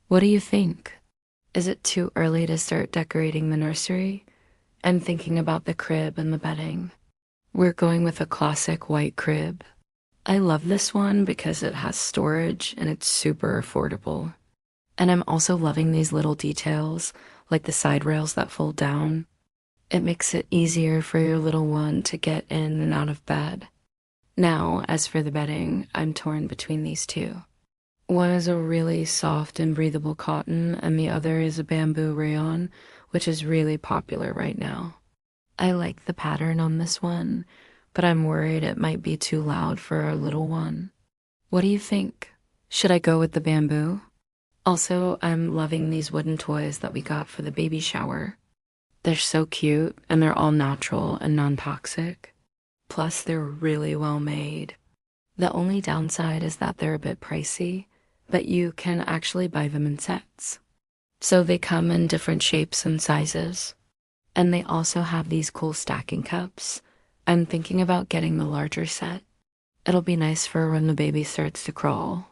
What do you think? Is it too early to start decorating the nursery? I'm thinking about the crib and the bedding. We're going with a classic white crib. I love this one because it has storage and it's super affordable. And I'm also loving these little details, like the side rails that fold down. It makes it easier for your little one to get in and out of bed. Now, as for the bedding, I'm torn between these two. One is a really soft and breathable cotton, and the other is a bamboo rayon, which is really popular right now. I like the pattern on this one, but I'm worried it might be too loud for our little one. What do you think? Should I go with the bamboo? Also, I'm loving these wooden toys that we got for the baby shower. They're so cute, and they're all natural and non-toxic. Plus, they're really well made. The only downside is that they're a bit pricey, but you can actually buy them in sets. So they come in different shapes and sizes. And they also have these cool stacking cups. I'm thinking about getting the larger set. It'll be nice for when the baby starts to crawl.